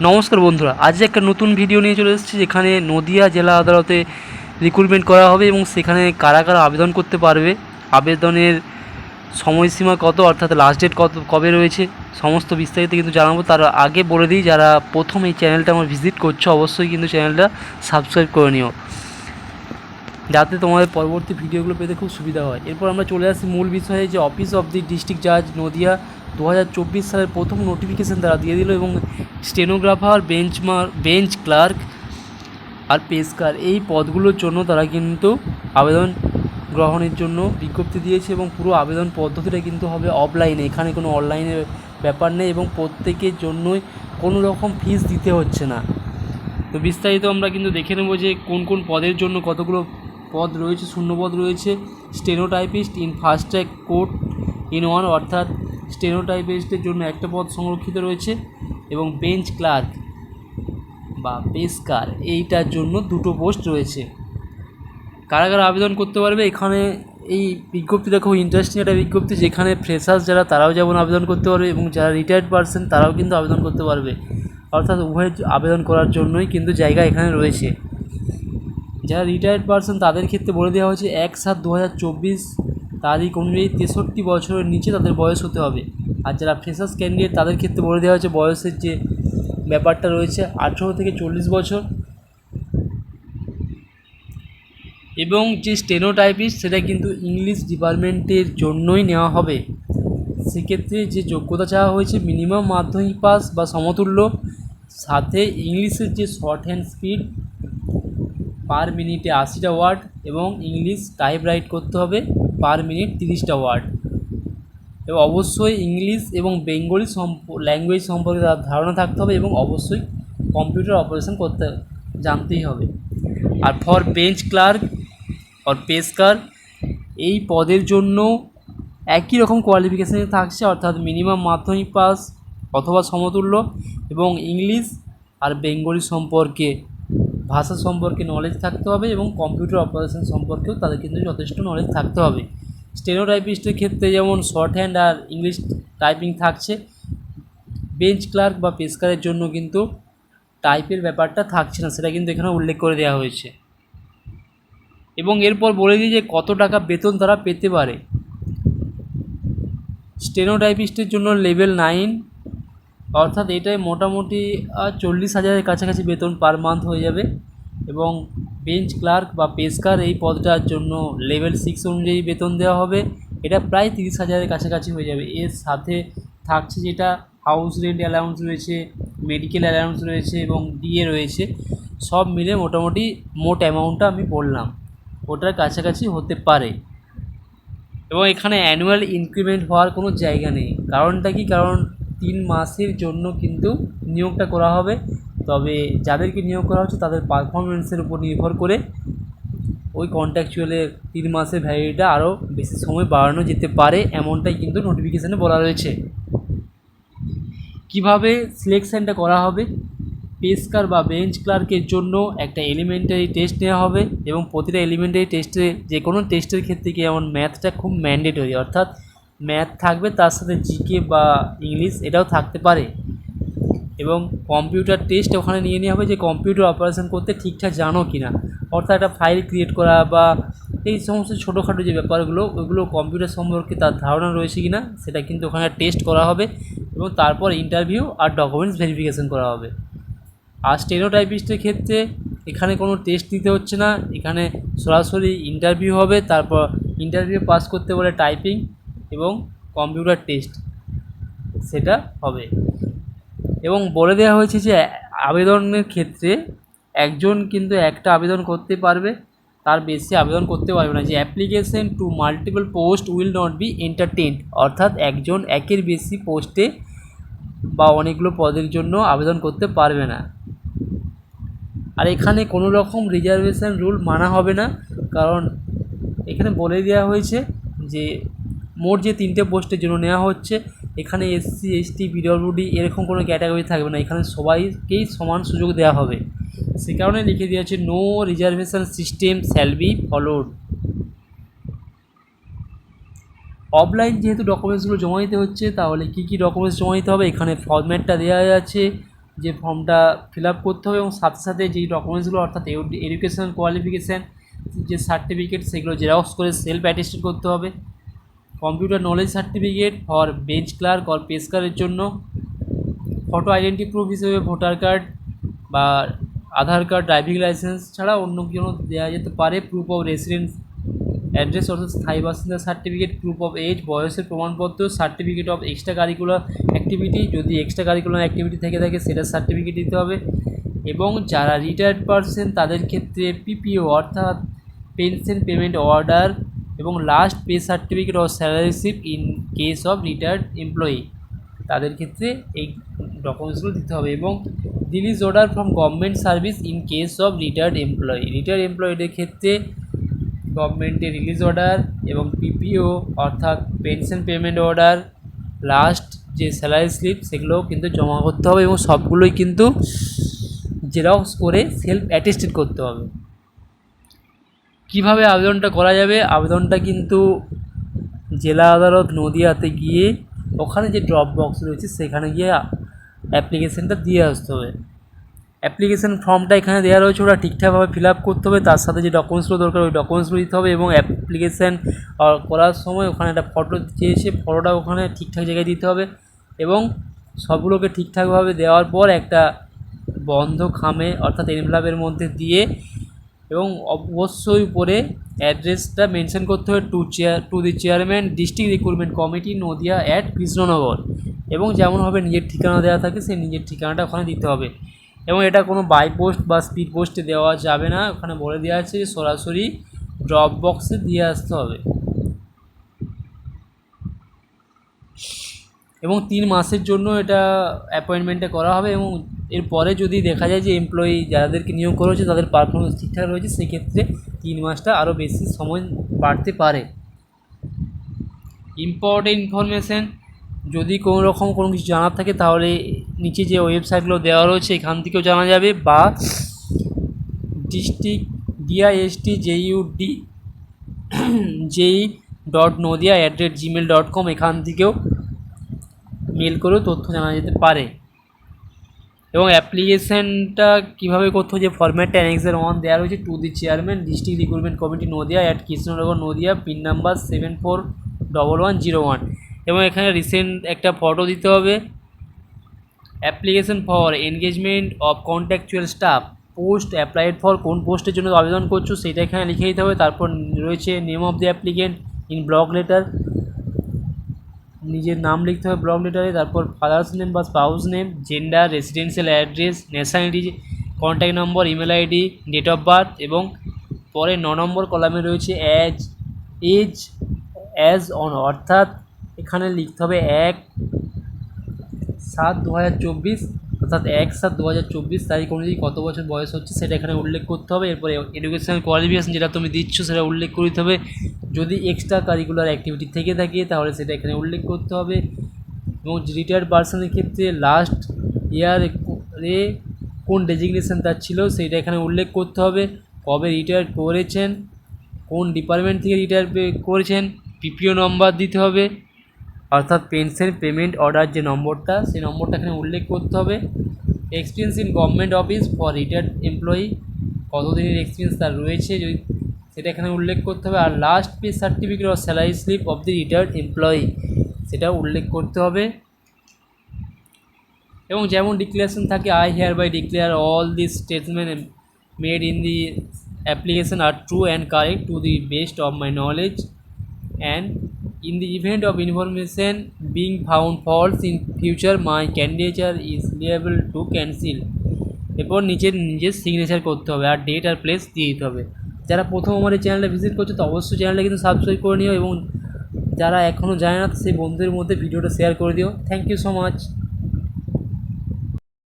নমস্কার বন্ধুরা, আজ একটা নতুন ভিডিও নিয়ে চলে এসেছি যেখানে নদিয়া জেলা আদালতে রিক্রুটমেন্ট করা হবে এবং সেখানে কারা কারা আবেদন করতে পারবে, আবেদনের সময়সীমা কত অর্থাৎ লাস্ট ডেট কবে রয়েছে, সমস্ত বিস্তারিত কিন্তু জানাবো। তার আগে বলে দিই, যারা প্রথম এই চ্যানেলটা আমার ভিজিট করছো অবশ্যই কিন্তু চ্যানেলটা সাবস্ক্রাইব করে নিও, যাতে তোমাদের পরবর্তী ভিডিওগুলো পেতে খুব সুবিধা হয়। এরপর আমরা চলে আসি মূল বিষয়ে, যে অফিস অফ দি ডিস্ট্রিক্ট জাজ নদিয়া 2024 সালের প্রথম নোটিফিকেশান তারা দিয়ে দিল এবং স্টেনোগ্রাফার, বেঞ্চ ক্লার্ক আর পেস্কার এই পদগুলোর জন্য তারা কিন্তু আবেদন গ্রহণের জন্য বিজ্ঞপ্তি দিয়েছে এবং পুরো আবেদন পদ্ধতিটা কিন্তু হবে অফলাইনে, এখানে কোনো অনলাইনের ব্যাপার নেই এবং প্রত্যেকের জন্যই কোনো রকম ফিস দিতে হচ্ছে না। তো বিস্তারিত আমরা কিন্তু দেখে নেব যে কোন কোন পদের জন্য কতগুলো পদ রয়েছে, শূন্যপদ রয়েছে। Stenotypist in fast track court in one, অর্থাৎ স্টেনোটাইপিস্টের জন্য একটা পদ সংরক্ষিত রয়েছে এবং বেঞ্চ ক্লার্ক বা পেস্কার এইটার জন্য দুটো পোস্ট রয়েছে। কারা কারা আবেদন করতে পারবে, এখানে এই বিজ্ঞপ্তিটা খুব ইন্টারেস্টিং একটা বিজ্ঞপ্তি, যেখানে ফ্রেশার্স যারা তারাও যেমন আবেদন করতে পারবে এবং যারা রিটায়ার্ড পারসন তারাও কিন্তু আবেদন করতে পারবে, অর্থাৎ উভয় আবেদন করার জন্যই কিন্তু জায়গা এখানে রয়েছে। যারা রিটায়ার্ড পারসন তাদের ক্ষেত্রে বলে দেওয়া হয়েছে 1/7/2024 তারিখ অনুযায়ী 63 বছরের নিচে তাদের বয়স হতে হবে। আর যারা ফ্রেশার্স ক্যান্ডিডেট তাদের ক্ষেত্রে বলে দেওয়া হয়েছে বয়সের যে ব্যাপারটা রয়েছে 18 থেকে 40 বছর, এবং যে স্টেনোটাইপিস্ট সেটা কিন্তু ইংলিশ ডিপার্টমেন্টের জন্যই নেওয়া হবে। সেক্ষেত্রে যে যোগ্যতা চাওয়া হয়েছে মিনিমাম মাধ্যমিক পাস বা সমতুল্য, সাথে ইংলিশের যে শর্ট হ্যান্ড স্পিড পার মিনিটে 80টা ওয়ার্ড এবং ইংলিশ টাইপ রাইট করতে হবে পার মিনিট 30টা ওয়ার্ড, এবং অবশ্যই ইংলিশ এবং বেঙ্গলি ল্যাঙ্গুয়েজ সম্পর্কে তার ধারণা থাকতে হবে এবং অবশ্যই কম্পিউটার অপারেশন করতে জানতেই হবে। আর ফর বেঞ্চ ক্লার্ক আর পেস্কার এই পদের জন্য একই রকম কোয়ালিফিকেশানে থাকছে, অর্থাৎ মিনিমাম মাধ্যমিক পাস অথবা সমতুল্য এবং ইংলিশ আর বেঙ্গলি সম্পর্কে ভাষা সম্পর্কে নলেজ থাকতে হবে এবং কম্পিউটার অপারেশন সম্পর্কেও তাদের কিন্তু যথেষ্ট নলেজ থাকতে হবে। স্টেনোটাইপিস্টের ক্ষেত্রে যেমন শর্ট হ্যান্ড আর ইংলিশ টাইপিং থাকছে, বেঞ্চ ক্লার্ক বা পেস্কারের জন্য কিন্তু টাইপের ব্যাপারটা থাকছে না, সেটা কিন্তু এখানে উল্লেখ করে দেওয়া হয়েছে। এবং এরপর বলে দিই যে কত টাকা বেতন তারা পেতে পারে। স্টেনোটাইপিস্টের জন্য লেভেল 9, অর্থাৎ এটাই মোটামুটি 40,000-এর কাছাকাছি বেতন পার মান্থ হয়ে যাবে, এবং বেঞ্চ ক্লার্ক বা পেস্কার এই পদটার জন্য লেভেল 6 অনুযায়ী বেতন দেওয়া হবে, এটা প্রায় 30,000-এর কাছাকাছি হয়ে যাবে। এর সাথে থাকছে যেটা হাউস রেন্ট অ্যালাউন্স রয়েছে, মেডিকেল অ্যালাউন্স রয়েছে এবং ডিএ রয়েছে, সব মিলে মোটামুটি মোট অ্যামাউন্টটা আমি বললাম ওটার কাছাকাছি হতে পারে। এবং এখানে অ্যানুয়াল ইনক্রিমেন্ট হওয়ার কোনো জায়গা নেই। কারণটা কি, কারণ 3 মাসের জন্য কিন্তু নিয়োগটা করা হবে, তবে যাদেরকে নিয়োগ করা হচ্ছে তাদের পারফরমেন্সের উপর নির্ভর করে ওই কন্ট্রাকচুয়ালের 3 মাসের ভ্যালিডিটিটা আরও বেশি সময় বাড়ানো যেতে পারে, এমনটাই কিন্তু নোটিফিকেশানে বলা রয়েছে। কিভাবে সিলেকশানটা করা হবে, পেস্কার বা বেঞ্চ ক্লার্কের জন্য একটা এলিমেন্টারি টেস্ট নেওয়া হবে এবং প্রতিটা এলিমেন্টারি টেস্টে যে কোনো টেস্টের ক্ষেত্রে কি যেমন ম্যাথটা খুব ম্যান্ডেটরি, অর্থাৎ ম্যাথ থাকবে, তার সাথে জিকে বা ইংলিশ এটাও থাকতে পারে, এবং কম্পিউটার টেস্ট ওখানে নিয়ে নেওয়া হবে যে কম্পিউটার অপারেশন করতে ঠিকঠাক জানো কি না, অর্থাৎ একটা ফাইল ক্রিয়েট করা বা এই সমস্ত ছোটোখাটো যে ব্যাপারগুলো ওইগুলো কম্পিউটার সম্পর্কে তার ধারণা রয়েছে কি না সেটা কিন্তু ওখানে টেস্ট করা হবে, এবং তারপর ইন্টারভিউ আর ডকুমেন্টস ভেরিফিকেশন করা হবে। আর স্টেনোটাইপিস্টের ক্ষেত্রে এখানে কোনো টেস্ট দিতে হচ্ছে না, এখানে সরাসরি ইন্টারভিউ হবে, তারপর ইন্টারভিউ পাস করতে বলে টাইপিং এবং কম্পিউটার টেস্ট সেটা হবে। এবং বলে দেওয়া হয়েছে যে আবেদনের ক্ষেত্রে একজন কিন্তু একটা আবেদন করতে পারবে, তার বেশি আবেদন করতে পারবে না, যে application to multiple post will not be entertained, অর্থাৎ একজন একের বেশি পোস্টে বা অনেকগুলো পদের জন্য আবেদন করতে পারবে না। আর এখানে কোনো রকম রিজার্ভেশন রুল মানা হবে না, কারণ এখানে বলে দেওয়া হয়েছে যে মোট যে 3টে পোস্টের জন্য নেওয়া হচ্ছে, এখানে এসসি এসটি পিডব্লিউডি এরকম কোনো ক্যাটাগরি থাকবে না, এখানে সবাইকেই সমান সুযোগ দেওয়া হবে। সে কারণে লিখে দেওয়া আছে no reservation system shall be followed. Offline যেহেতু ডকুমেন্টসগুলো জমা দিতে হচ্ছে, তাহলে কী কী ডকুমেন্টস জমা দিতে হবে এখানে ফরম্যাটটা দেওয়া আছে, যে ফর্মটা ফিল আপ করতে হবে এবং সাথে সাথে যেই ডকুমেন্টসগুলো অর্থাৎ এডুকেশনাল কোয়ালিফিকেশান যে সার্টিফিকেট সেগুলো জেরক্স করে সেলফ অ্যাটেস্টেড করতে হবে। Computer knowledge certificate for bench clerk or পেস্কারের জন্য। ফটো আইডেন্টি প্রুফ হিসেবে ভোটার কার্ড বা আধার কার্ড, ড্রাইভিং লাইসেন্স ছাড়া অন্য কোনো দেওয়া যেতে পারে। প্রুফ অফ রেসিডেন্স অ্যাড্রেস অর্থাৎ স্থায়ী বাসিন্দা সার্টিফিকেট, প্রুফ অফ এজ বয়সের প্রমাণপত্র, certificate of extra curricular activity, যদি এক্সট্রা কারিকুলার অ্যাক্টিভিটি থেকে থাকে সেটার সার্টিফিকেট দিতে হবে। এবং যারা রিটায়ার্ড পারসন তাদের ক্ষেত্রে পিপিও অর্থাৎ পেনশন পেমেন্ট অর্ডার এবং last pay certificate of salary slip in case of retired employee, তাদের ক্ষেত্রে এই ডকুমেন্টসগুলো দিতে হবে। এবং release order from government service in case of retired employee, retired এমপ্লয়িদের ক্ষেত্রে গভর্নমেন্টের রিলিজ অর্ডার এবং পিপিও অর্থাৎ পেনশন পেমেন্ট অর্ডার, লাস্ট যে স্যালারি স্লিপ সেগুলোও কিন্তু জমা করতে হবে এবং সবগুলোই কিন্তু জেরক্স করে সেলফ অ্যাটেস্টেড করতে হবে। কিভাবে আবেদনটা করা যাবে? আবেদনটা কিন্তু জেলা আদালত নদিয়াতে গিয়ে ওখানে যে ড্রপ বক্স রয়েছে সেখানে গিয়ে অ্যাপ্লিকেশানটা দিয়ে আসতে হবে। অ্যাপ্লিকেশান ফর্মটা এখানে দেওয়া রয়েছে, ওটা ঠিকঠাকভাবে ফিল আপ করতে হবে, তার সাথে যে ডকুমেন্টসগুলো দরকার ওই ডকুমেন্টসগুলো দিতে হবে। এবং অ্যাপ্লিকেশান করার সময় ওখানে একটা ফটো চেয়েছে, ফটোটা ওখানে ঠিকঠাক জায়গায় দিতে হবে এবং সবগুলোকে ঠিকঠাকভাবে দেওয়ার পর একটা বন্ধ খামে অর্থাৎ এনভেলপের মধ্যে দিয়ে এবং অবশ্যই উপরে অ্যাড্রেসটা মেনশন করতে হবে, to the chairman district recruitment committee Nadia at Krishnanagar. এবং যেমনভাবে নিজের ঠিকানা দেওয়া থাকে সেই নিজের ঠিকানাটা ওখানে দিতে হবে। এবং এটা কোনো বাই পোস্ট বা স্পিড পোস্টে দেওয়া যাবে না, ওখানে বলে দেওয়া আছে যে সরাসরি ড্রপ বক্সে দিয়ে আসতে হবে। এবং 3 মাসের জন্য এটা অ্যাপয়েন্টমেন্টটা করা হবে এবং এরপরে যদি দেখা যায় যে এমপ্লয়ি যাদেরকে নিয়োগ করা হয়েছে তাদের পারফরমেন্স ঠিকঠাক রয়েছে সেক্ষেত্রে 3 মাসটা আরও বেশি সময় বাড়তে পারে। ইম্পর্টেন্ট ইনফরমেশান, যদি কোনো রকম কোনো কিছু জানার থাকে তাহলে নিচে যে ওয়েবসাইটগুলো দেওয়া রয়েছে এখান থেকেও জানা যাবে, বা ডিস্ট্রিক্ট DISTJEI.Nodia@gmail.com এখান থেকেও মেল করেও তথ্য জানা যেতে পারে। এবং অ্যাপ্লিকেশানটা কীভাবে করতে হয় যে ফরম্যাটটা অ্যানেক্সার 1 দেওয়া রয়েছে, to the chairman district recruitment committee Nadia at Krishnanagar Nadia, pin number 741101। এবং এখানে রিসেন্ট একটা ফটো দিতে হবে। Application for engagement of contractual staff, post applied for কোন পোস্টের জন্য আবেদন করছো সেটা এখানে লিখে দিতে হবে। তারপর রয়েছে name of the applicant in block letter, নিজের নাম লিখতে হবে ব্লক লেটারে। তারপর ফাদার্স নেম বা spouse name, gender, residential address, nationality, contact number, email ID, date of birth. এবং পরে 9 নম্বর কলামে রয়েছে এজ অ্যাজ অন, অর্থাৎ এখানে লিখতে হবে 1/7/2024 অর্থাৎ 1/7/2024 তারিখ অনুযায়ী কত বছর বয়স হচ্ছে সেটা এখানে উল্লেখ করতে হবে। এরপরে এডুকেশনাল কোয়ালিফিকেশান যেটা তুমি দিচ্ছ সেটা উল্লেখ করতে হবে। যদি এক্সট্রা কারিকুলার অ্যাক্টিভিটি থেকে থাকে তাহলে সেটা এখানে উল্লেখ করতে হবে। এবং রিটায়ার্ড পার্সনের ক্ষেত্রে লাস্ট ইয়ারে কোন ডেজিগনেশন তার ছিল সেইটা এখানে উল্লেখ করতে হবে। কবে রিটায়ার করেছেন, কোন ডিপার্টমেন্ট থেকে রিটায়ার করেছেন, পিপিও নম্বর দিতে হবে অর্থাৎ পেনশন পেমেন্ট অর্ডার যে নম্বরটা সেই নম্বরটা এখানে উল্লেখ করতে হবে। Experience in government office for retired employee, কতদিনের এক্সপিরিয়েন্স তার রয়েছে যদি সেটা এখানে উল্লেখ করতে হবে। আর last pay certificate of salary slip of the retired employee সেটা উল্লেখ করতে হবে। এবং যেমন ডিক্লারেশন থাকে, I hereby declare all this statement made in the application are true and correct to the best of my knowledge, and in the event of information being found false in future my candidature is liable to cancel। এরপর নিজের signature করতে হবে আর date আর place দিয়ে দিতে হবে। যারা প্রথম আমার এই চ্যানেলটা ভিজিট করছে তো অবশ্যই চ্যানেলটা কিন্তু সাবস্ক্রাইব করে নিও এবং যারা এখনও জানে না সেই বন্ধুদের মধ্যে ভিডিওটা শেয়ার করে দিও। Thank you so much.